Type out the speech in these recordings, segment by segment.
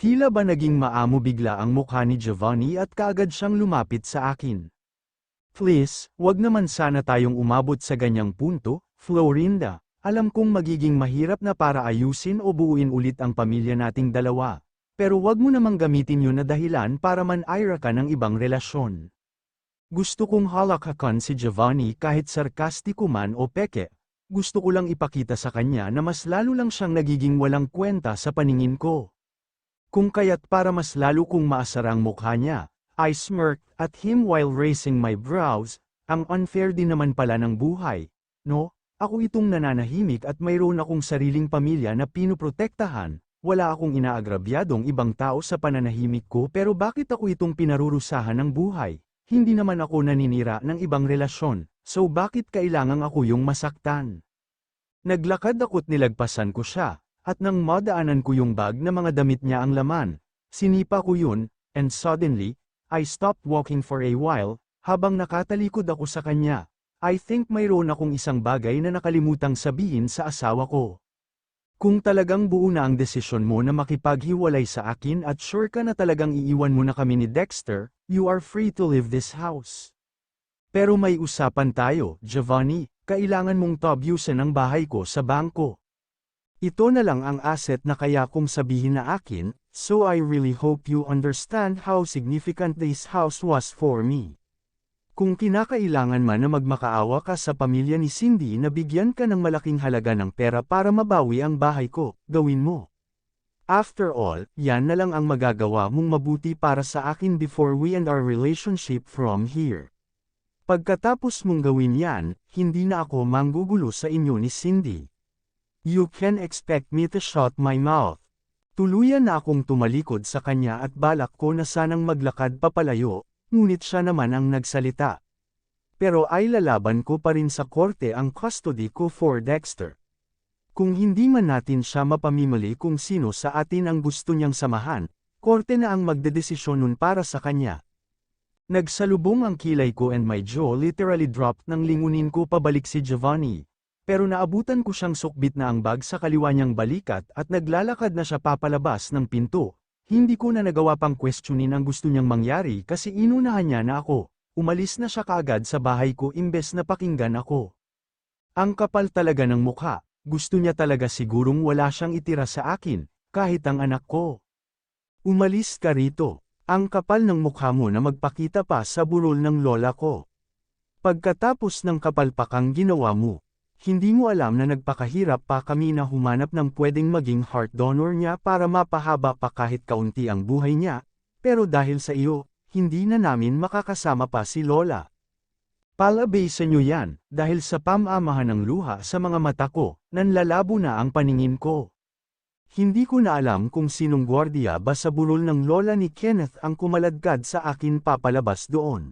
Tila ba naging maamo bigla ang mukha ni Giovanni at kaagad siyang lumapit sa akin. Please, wag naman sana tayong umabot sa ganyang punto, Florinda. Alam kong magiging mahirap na para ayusin o buuin ulit ang pamilya nating dalawa. Pero wag mo namang gamitin yun na dahilan para man-ira ka ng ibang relasyon. Gusto kong halakhakan si Giovanni kahit sarkastiko man o peke. Gusto ko lang ipakita sa kanya na mas lalo lang siyang nagiging walang kwenta sa paningin ko. Kung kaya't para mas lalo kong maasar ang mukha niya, I smirked at him while raising my brows. Ang unfair din naman pala ng buhay, no? Ako itong nananahimik at mayroon akong sariling pamilya na pinuprotektahan, wala akong inaagrabyadong ibang tao sa pananahimik ko pero bakit ako itong pinarurusahan ng buhay? Hindi naman ako naninira ng ibang relasyon, so bakit kailangang ako yung masaktan? Naglakad ako't nilagpasan ko siya, at nang madaanan ko yung bag na mga damit niya ang laman, sinipa ko yun, and suddenly, I stopped walking for a while, habang nakatalikod ako sa kanya. I think mayroon akong isang bagay na nakalimutang sabihin sa asawa ko. Kung talagang buo na ang desisyon mo na makipaghiwalay sa akin at sure ka na talagang iiwan mo na kami ni Dexter, you are free to leave this house. Pero may usapan tayo, Giovanni, kailangan mong tabyusin ang bahay ko sa bangko. Ito na lang ang asset na kaya kong sabihin na akin, so I really hope you understand how significant this house was for me. Kung kinakailangan man na magmakaawa ka sa pamilya ni Cindy na bigyan ka ng malaking halaga ng pera para mabawi ang bahay ko, gawin mo. After all, yan na lang ang magagawa mong mabuti para sa akin before we end our relationship from here. Pagkatapos mong gawin yan, hindi na ako manggugulo sa inyo ni Cindy. You can expect me to shut my mouth. Tuluyan na akong tumalikod sa kanya at balak ko na sanang maglakad papalayo. Ngunit siya naman ang nagsalita. Pero ay lalaban ko pa rin sa korte ang custody ko for Dexter. Kung hindi man natin siya mapamimili kung sino sa atin ang gusto niyang samahan, korte na ang magdedesisyon nun para sa kanya. Nagsalubong ang kilay ko and my jaw literally dropped nang lingunin ko pabalik si Giovanni. Pero naabutan ko siyang sukbit na ang bag sa kaliwa niyang balikat at naglalakad na siya papalabas ng pinto. Hindi ko na nagawa pang questionin ang gusto niyang mangyari kasi inunahan niya na ako. Umalis na siya kaagad sa bahay ko imbes na pakinggan ako. Ang kapal talaga ng mukha, gusto niya talaga sigurong wala siyang itira sa akin, kahit ang anak ko. Umalis ka rito, ang kapal ng mukha mo na magpakita pa sa burol ng lola ko. Pagkatapos ng kapalpakang ginawa mo, hindi mo alam na nagpakahirap pa kami na humanap ng pwedeng maging heart donor niya para mapahaba pa kahit kaunti ang buhay niya, pero dahil sa iyo, hindi na namin makakasama pa si Lola. Palabay sa inyo yan, dahil sa pamamahan ng luha sa mga mata ko, nanlalabo na ang paningin ko. Hindi ko na alam kung sinong gwardiya ba sa burol ng lola ni Kenneth ang kumaladkad sa akin papalabas doon.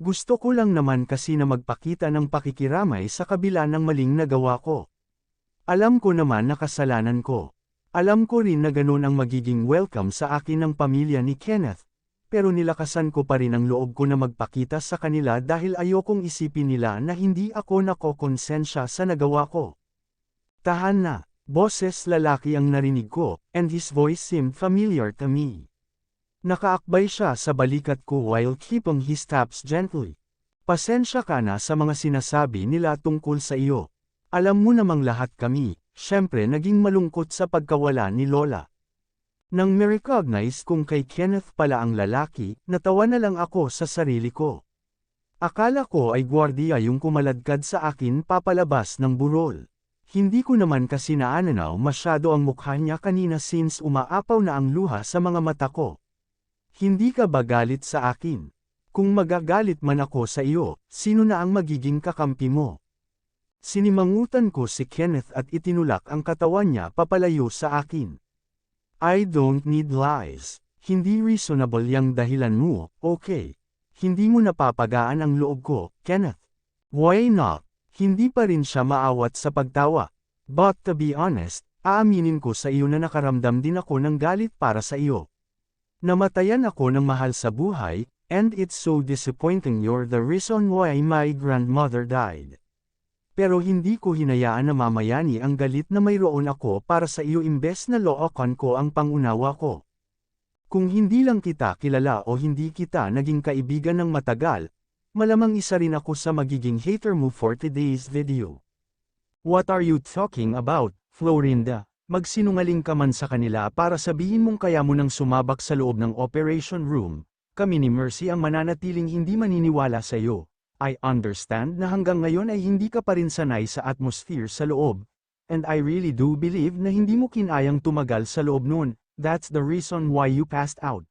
Gusto ko lang naman kasi na magpakita ng pakikiramay sa kabila ng maling nagawa ko. Alam ko naman na kasalanan ko. Alam ko rin na ganun ang magiging welcome sa akin ng pamilya ni Kenneth, pero nilakasan ko pa rin ang loob ko na magpakita sa kanila dahil ayokong isipin nila na hindi ako nakokonsensya sa nagawa ko. Tahan na, boses lalaki ang narinig ko, and his voice seemed familiar to me. Nakaakbay siya sa balikat ko while keeping his taps gently. Pasensya ka na sa mga sinasabi nila tungkol sa iyo. Alam mo namang lahat kami, syempre naging malungkot sa pagkawala ni Lola. Nang ma-recognize kung kay Kenneth pala ang lalaki, natawa na lang ako sa sarili ko. Akala ko ay gwardiya yung kumaladkad sa akin papalabas ng burol. Hindi ko naman kasi naananaw masyado ang mukha niya kanina since umaapaw na ang luha sa mga mata ko. Hindi ka ba galit sa akin? Kung magagalit man ako sa iyo, sino na ang magiging kakampi mo? Sinimangutan ko si Kenneth at itinulak ang katawan niya papalayo sa akin. I don't need lies. Hindi reasonable yang dahilan mo, okay? Hindi mo napapagaan ang loob ko, Kenneth. Why not? Hindi pa rin siya maawat sa pagtawa. But to be honest, aaminin ko sa iyo na nakaramdam din ako ng galit para sa iyo. Namatayan ako ng mahal sa buhay, and it's so disappointing you're the reason why my grandmother died. Pero hindi ko hinayaan na mamayani ang galit na mayroon ako para sa iyo imbes na lookan ko ang pangunawa ko. Kung hindi lang kita kilala o hindi kita naging kaibigan ng matagal, malamang isa rin ako sa magiging hater mo for today's video. What are you talking about, Florinda? Magsinungaling ka man sa kanila para sabihin mong kaya mo nang sumabak sa loob ng operation room, kami ni Mercy ang mananatiling hindi maniniwala sa iyo. I understand na hanggang ngayon ay hindi ka pa rin sanay sa atmosphere sa loob, and I really do believe na hindi mo kinayang tumagal sa loob nun. That's the reason why you passed out.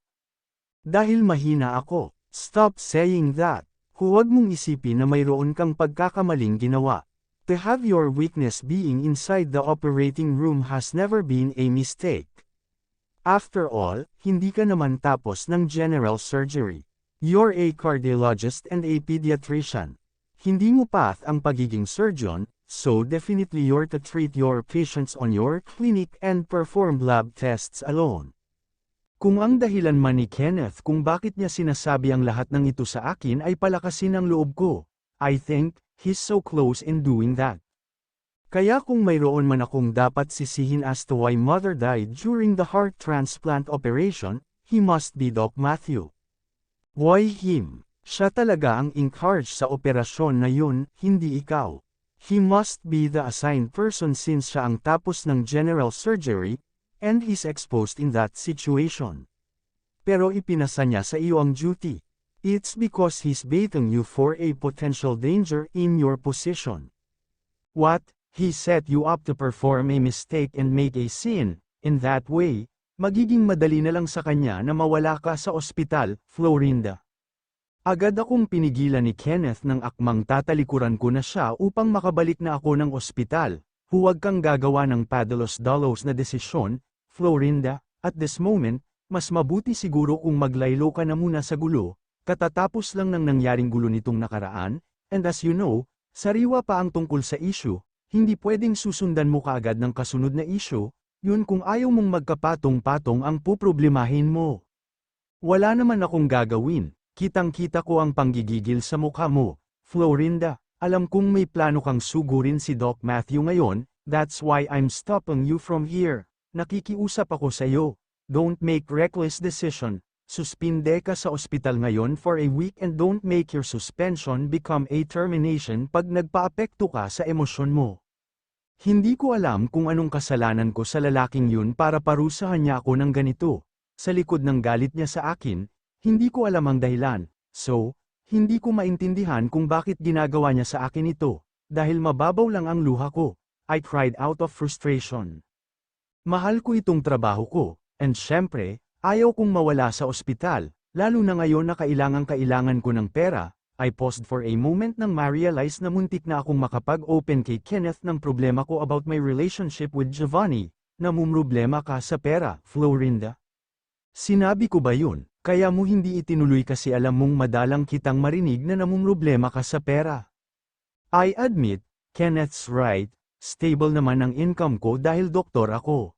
Dahil mahina ako. Stop saying that. Huwag mong isipin na mayroon kang pagkakamaling ginawa. To have your weakness being inside the operating room has never been a mistake. After all, hindi ka naman tapos ng general surgery. You're a cardiologist and a pediatrician. Hindi mo path ang pagiging surgeon, so definitely you're to treat your patients on your clinic and perform lab tests alone. Kung ang dahilan man ni Kenneth kung bakit niya sinasabi ang lahat ng ito sa akin ay palakasin ang loob ko, I think, he's so close in doing that. Kaya kung mayroon man akong dapat sisihin as to why mother died during the heart transplant operation, he must be Doc Matthew. Why him? Siya talaga ang in charge sa operasyon na yun, hindi ikaw. He must be the assigned person since siya ang tapos ng general surgery, and he's exposed in that situation. Pero ipinasa niya sa iyo ang duty. It's because he's baiting you for a potential danger in your position. What? He set you up to perform a mistake and make a scene. In that way, magiging madali na lang sa kanya na mawala ka sa ospital, Florinda. Agad akong pinigilan ni Kenneth ng akmang tatalikuran ko na siya upang makabalik na ako ng ospital. Huwag kang gagawa ng padalos-dalos na desisyon, Florinda. At this moment, mas mabuti siguro kung maglaylo ka na muna sa gulo, katatapos lang ng nangyaring gulo nitong nakaraan, and as you know, sariwa pa ang tungkol sa issue, hindi pwedeng susundan mo kaagad ng kasunod na issue, yun kung ayaw mong magkapatong-patong ang puproblemahin mo. Wala naman akong gagawin. Kitang-kita ko ang panggigigil sa mukha mo, Florinda. Alam kong may plano kang sugurin si Doc Matthew ngayon, that's why I'm stopping you from here. Nakikiusap ako sa iyo. Don't make reckless decision. Suspinde ka sa ospital ngayon for a week and don't make your suspension become a termination pag nagpaapekto ka sa emosyon mo. Hindi ko alam kung anong kasalanan ko sa lalaking yun para parusahan niya ako ng ganito. Sa likod ng galit niya sa akin, hindi ko alam ang dahilan, so, hindi ko maintindihan kung bakit ginagawa niya sa akin ito, dahil mababaw lang ang luha ko. I cried out of frustration. Mahal ko itong trabaho ko, and syempre, ayaw kong mawala sa ospital, lalo na ngayon na kailangan ko ng pera. I paused for a moment nang ma-realize na muntik na akong makapag-open kay Kenneth ng problema ko about my relationship with Giovanni. Namumroblema ka sa pera, Florinda? Sinabi ko ba yun? Kaya mo hindi itinuloy kasi alam mong madalang kitang marinig na namumroblema ka sa pera. I admit, Kenneth's right, stable naman ang income ko dahil doktor ako.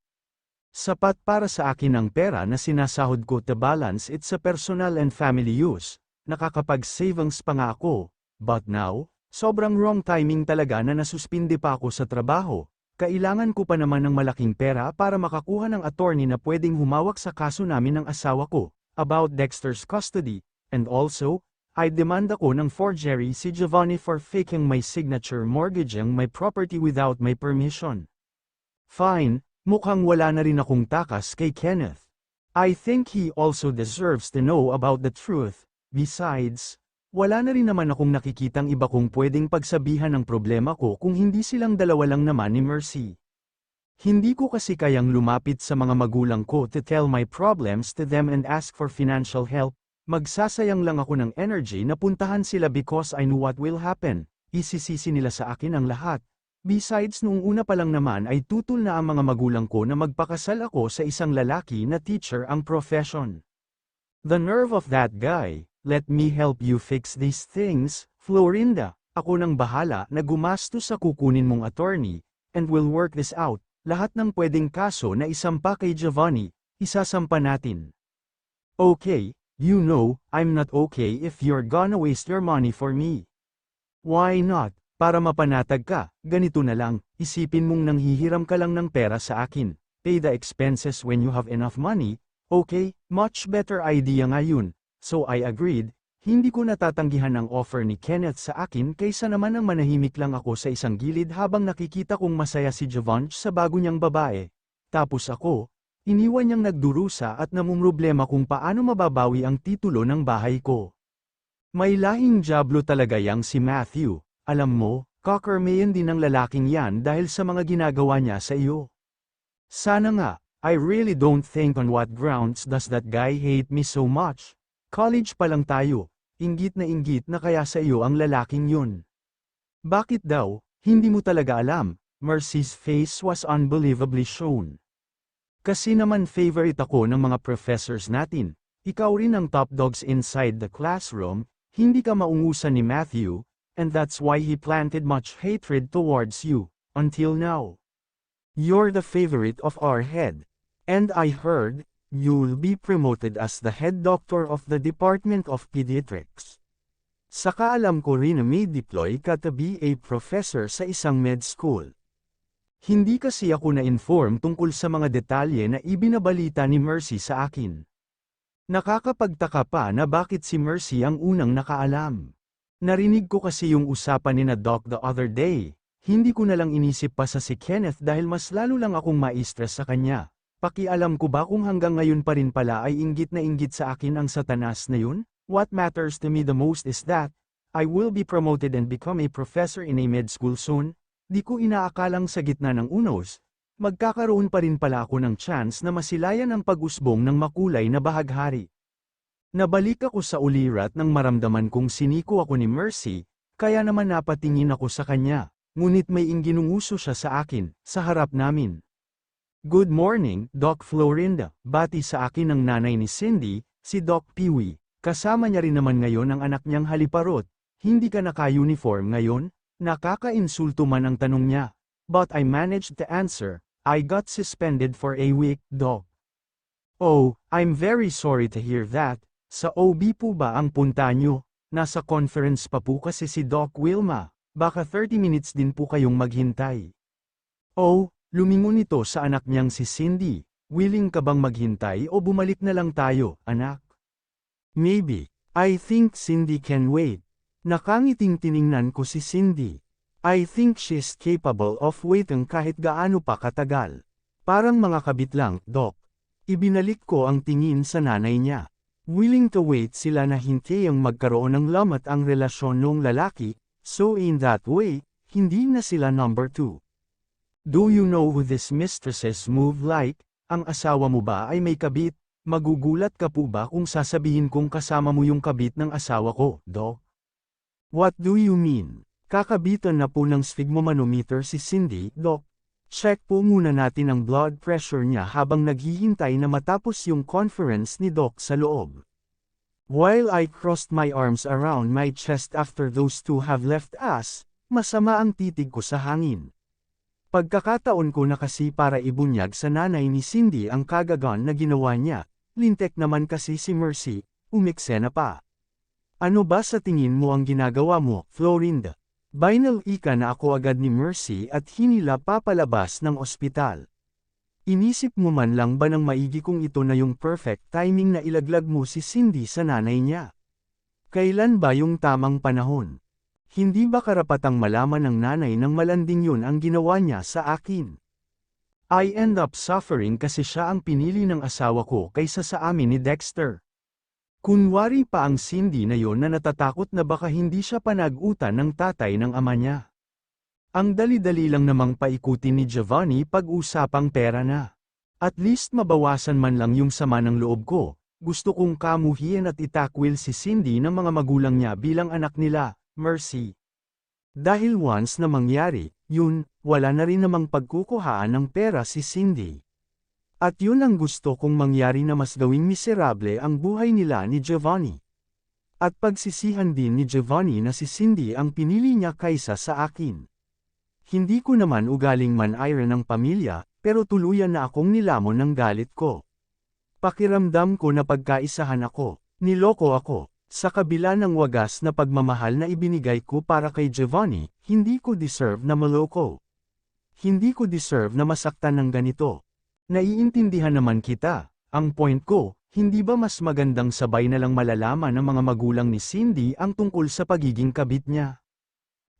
Sapat para sa akin ang pera na sinasahod ko to balance it sa personal and family use, nakakapag-savings pa nga ako, but now, sobrang wrong timing talaga na nasuspindi pa ako sa trabaho. Kailangan ko pa naman ng malaking pera para makakuha ng attorney na pwedeng humawak sa kaso namin ng asawa ko. About Dexter's custody, and also, I demand ako ng forgery si Giovanni for faking my signature mortgaging my property without my permission. Fine, mukhang wala na rin akong takas kay Kenneth. I think he also deserves to know about the truth. Besides, wala na rin naman akong nakikitang iba kong pwedeng pagsabihan ng problema ko kung hindi silang dalawa lang naman ni Mercy. Hindi ko kasi kayang lumapit sa mga magulang ko to tell my problems to them and ask for financial help. Magsasayang lang ako ng energy na puntahan sila because I know what will happen. Isisisi nila sa akin ang lahat. Besides noong una pa lang naman ay tutol na ang mga magulang ko na magpakasal ako sa isang lalaki na teacher ang profession. The nerve of that guy. Let me help you fix these things, Florinda. Ako nang bahala na gumastos sa kukunin mong attorney, and we'll work this out. Lahat ng pwedeng kaso na isampa kay Giovanni, isasampa natin. Okay, you know, I'm not okay if you're gonna waste your money for me. Why not? Para mapanatag ka, ganito na lang, isipin mong nanghihiram ka lang ng pera sa akin, pay the expenses when you have enough money, Okay, much better idea nga yun. So I agreed, hindi ko natatanggihan ang offer ni Kenneth sa akin kaysa naman ang manahimik lang ako sa isang gilid habang nakikita kong masaya si Givenchy sa bago niyang babae. Tapos ako, iniwan niyang nagdurusa at namumroblema kung paano mababawi ang titulo ng bahay ko. May lahing diablo talaga yang si Matthew, alam mo, kakarmayan din ng lalaking yan dahil sa mga ginagawa niya sa iyo. Sana nga, I really don't think on what grounds does that guy hate me so much. College pa lang tayo, inggit na kaya sa iyo ang lalaking yun. Bakit daw, hindi mo talaga alam? Mercy's face was unbelievably shown. Kasi naman favorite ako ng mga professors natin, ikaw rin ang top dogs inside the classroom, hindi ka maungusan ni Matthew, and that's why he planted much hatred towards you, until now. You're the favorite of our head. And I heard, you'll be promoted as the head doctor of the Department of Pediatrics. Saka alam ko rin na may deploy ka to be a professor sa isang med school. Hindi kasi ako na-inform tungkol sa mga detalye na ibinabalita ni Mercy sa akin. Nakakapagtaka pa na bakit si Mercy ang unang nakaalam. Narinig ko kasi yung usapan ni na Doc the other day, hindi ko na lang inisip pa sa si Kenneth dahil mas lalo lang akong ma-stress sa kanya. Pakialam ko ba kung hanggang ngayon pa rin pala ay inggit na inggit sa akin ang satanas na yun? What matters to me the most is that, I will be promoted and become a professor in a med school soon. Di ko inaakalang sa gitna ng unos, magkakaroon pa rin pala ako ng chance na masilayan ang pag-usbong ng makulay na bahaghari. Nabalik ako sa ulirat nang maramdaman kong siniko ako ni Mercy, kaya naman napatingin ako sa kanya, ngunit may ginunguso siya sa akin, sa harap namin. Good morning, Doc Florinda, bati sa akin ng nanay ni Cindy, si Doc Peewee. Kasama niya rin naman ngayon ang anak niyang haliparot. Hindi ka naka-uniform ngayon? Nakaka-insulto man ang tanong niya. But I managed to answer, I got suspended for a week, Doc. Oh, I'm very sorry to hear that. Sa OB po ba ang punta niyo? Nasa conference pa po kasi si Doc Wilma. Baka 30 minutes din po kayong maghintay. Oh, lumingon ito sa anak niyang si Cindy. Willing ka bang maghintay o bumalik na lang tayo, anak? Maybe. I think Cindy can wait. Nakangiting tiningnan ko si Cindy. I think she's capable of waiting kahit gaano pa katagal. Parang mga kabit lang, Doc. Ibinalik ko ang tingin sa nanay niya. Willing to wait sila na hintay ang magkaroon ng lamat ang relasyon ng lalaki, so in that way, hindi na sila number 2. Do you know who this mistresses move like? Ang asawa mo ba ay may kabit? Magugulat ka po ba kung sasabihin kong kasama mo yung kabit ng asawa ko, Doc? What do you mean? Kakabitan na po ng sphygmomanometer si Cindy, Doc. Check po muna natin ang blood pressure niya habang naghihintay na matapos yung conference ni Doc sa loob. While I crossed my arms around my chest after those two have left us, masama ang titig ko sa hangin. Pagkakataon ko na kasi para ibunyag sa nanay ni Cindy ang kagagan na ginawa niya, lintek naman kasi si Mercy, umiksena pa. Ano ba sa tingin mo ang ginagawa mo, Florinda? Binal ika na ako agad ni Mercy at hinila papalabas ng ospital. Inisip mo man lang ba ng maigi kung ito na yung perfect timing na ilaglag mo si Cindy sa nanay niya? Kailan ba yung tamang panahon? Hindi ba karapatang malaman ng nanay ng malanding yun ang ginawa niya sa akin? I end up suffering kasi siya ang pinili ng asawa ko kaysa sa amin ni Dexter. Kunwari pa ang Cindy na yon na natatakot na baka hindi siya panag-utan ng tatay ng ama niya. Ang dali-dali lang namang paikutin ni Giovanni pag-usapang pera na. At least mabawasan man lang yung sama ng loob ko, gusto kong kamuhian at itakwil si Cindy ng mga magulang niya bilang anak nila, Mercy. Dahil once na mangyari, yun, wala na rin namang pagkukuhaan ng pera si Cindy. At yun ang gusto kong mangyari na mas gawing miserable ang buhay nila ni Giovanni. At pagsisihan din ni Giovanni na si Cindy ang pinili niya kaysa sa akin. Hindi ko naman ugaling man-ira ng pamilya, pero tuluyan na akong nilamon ng galit ko. Pakiramdam ko na pagkaisahan ako, niloko ako, sa kabila ng wagas na pagmamahal na ibinigay ko para kay Giovanni, hindi ko deserve na maloko. Hindi ko deserve na masaktan ng ganito. Naiintindihan naman kita, Ang point ko, hindi ba mas magandang sabay na lang malalaman ng mga magulang ni Cindy ang tungkol sa pagiging kabit niya?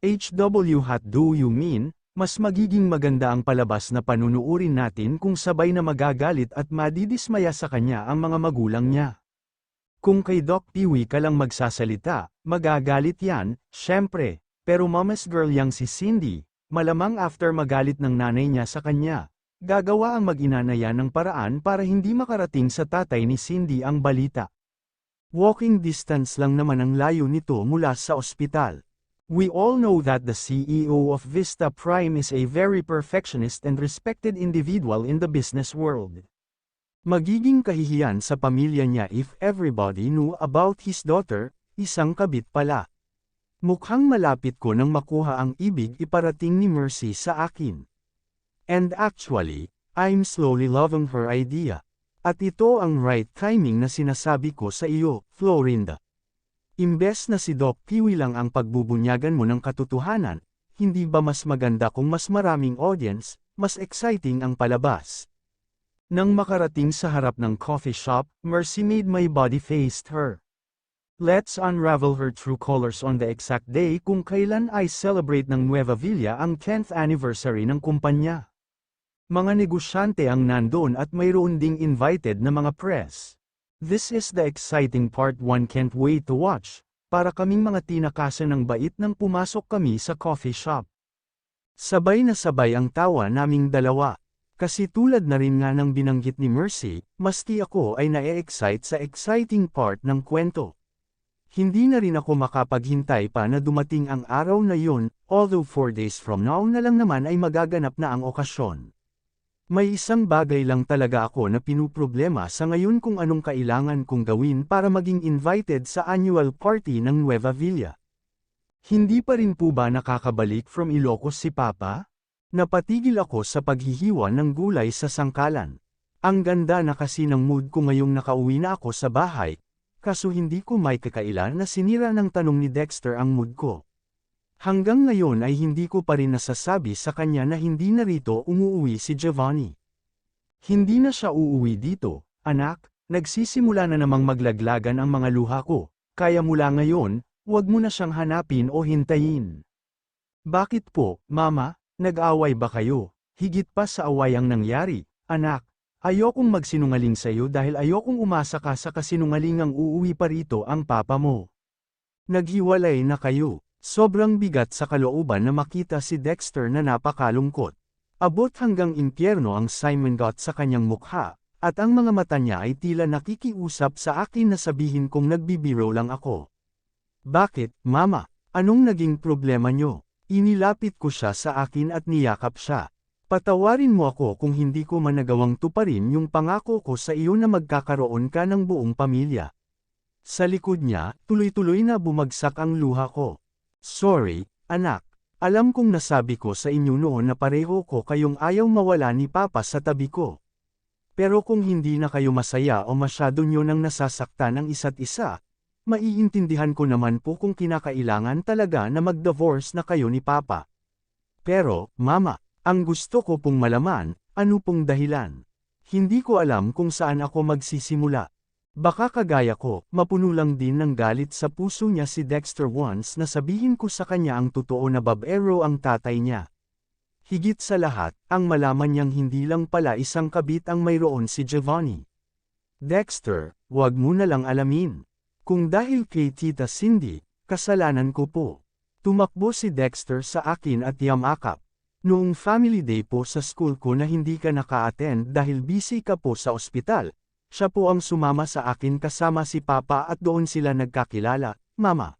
What do you mean? Mas magiging maganda ang palabas na panunuurin natin kung sabay na magagalit at madidismaya sa kanya ang mga magulang niya. Kung kay Doc Peewee ka lang magsasalita, magagalit yan, syempre, pero mama's girl yang si Cindy, malamang after magalit ng nanay niya sa kanya, gagawa ang mag-ina na yan ng paraan para hindi makarating sa tatay ni Cindy ang balita. Walking distance lang naman ang layo nito mula sa ospital. We all know that the CEO of Vista Prime is a very perfectionist and respected individual in the business world. Magiging kahihiyan sa pamilya niya if everybody knew about his daughter, isang kabit pala. Mukhang malapit ko nang makuha ang ibig iparating ni Mercy sa akin. And actually, I'm slowly loving her idea. At ito ang right timing na sinasabi ko sa iyo, Florinda. Imbes na si Doc Peewee lang ang pagbubunyagan mo ng katotohanan, hindi ba mas maganda kung mas maraming audience, mas exciting ang palabas? Nang makarating sa harap ng coffee shop, Mercy made my body faced her. Let's unravel her true colors on the exact day kung kailan I celebrate ng Nueva Villa ang 10th anniversary ng kumpanya. Mga negosyante ang nandoon at mayroon ding invited na mga press. This is the exciting part one can't wait to watch, para kaming mga tinakasan ng bait nang pumasok kami sa coffee shop. Sabay na sabay ang tawa naming dalawa, kasi tulad na rin nga ng binanggit ni Mercy, maski ako ay na-excite sa exciting part ng kwento. Hindi na rin ako makapaghintay pa na dumating ang araw na yun, although 4 days from now na lang naman ay magaganap na ang okasyon. May isang bagay lang talaga ako na pinuproblema sa ngayon kung anong kailangan kong gawin para maging invited sa annual party ng Nueva Villa. Hindi pa rin po ba nakakabalik from Ilocos si Papa? Napatigil ako sa paghihiwa ng gulay sa sangkalan. Ang ganda na kasi ng mood ko ngayong nakauwi na ako sa bahay, kaso hindi ko may kakailan na sinira ng tanong ni Dexter ang mood ko. Hanggang ngayon ay hindi ko pa rin nasasabi sa kanya na hindi na rito umuuwi si Giovanni. Hindi na siya uuwi dito, anak, nagsisimula na namang maglaglagan ang mga luha ko, kaya mula ngayon, huwag mo na siyang hanapin o hintayin. Bakit po, Mama? Nag-away ba kayo? Higit pa sa away ang nangyari, anak. Ayokong magsinungaling sa'yo dahil ayokong umasa ka sa kasinungalingang uuwi pa rito ang papa mo. Naghiwalay na kayo. Sobrang bigat sa kalooban na makita si Dexter na napakalungkot. Abot hanggang impyerno ang simangot sa kanyang mukha, at ang mga mata niya ay tila nakikiusap sa akin na sabihin kong nagbibiro lang ako. Bakit, Mama? Anong naging problema niyo? Inilapit ko siya sa akin at niyakap siya. Patawarin mo ako kung hindi ko managawang tuparin yung pangako ko sa iyo na magkakaroon ka ng buong pamilya. Sa likod niya, tuloy-tuloy na bumagsak ang luha ko. Sorry, anak. Alam kong nasabi ko sa inyo noon na pareho ko kayong ayaw mawala ni Papa sa tabi ko. Pero kung hindi na kayo masaya o masyado nyo nang nasasaktan ang isa't isa, maiintindihan ko naman po kung kinakailangan talaga na mag-divorce na kayo ni Papa. Pero, Mama, ang gusto ko pong malaman, ano pong dahilan? Hindi ko alam kung saan ako magsisimula. Baka kagaya ko, mapuno lang din ng galit sa puso niya si Dexter once na sabihin ko sa kanya ang totoo na babaero ang tatay niya. Higit sa lahat, ang malaman niyang hindi lang pala isang kabit ang mayroon si Giovanni. Dexter, wag mo na lang alamin. Kung dahil kay Tita Cindy, kasalanan ko po. Tumakbo si Dexter sa akin at yamakap. Noong family day po sa school ko na hindi ka naka-attend dahil busy ka po sa ospital, siya po ang sumama sa akin kasama si Papa at doon sila nagkakilala, Mama.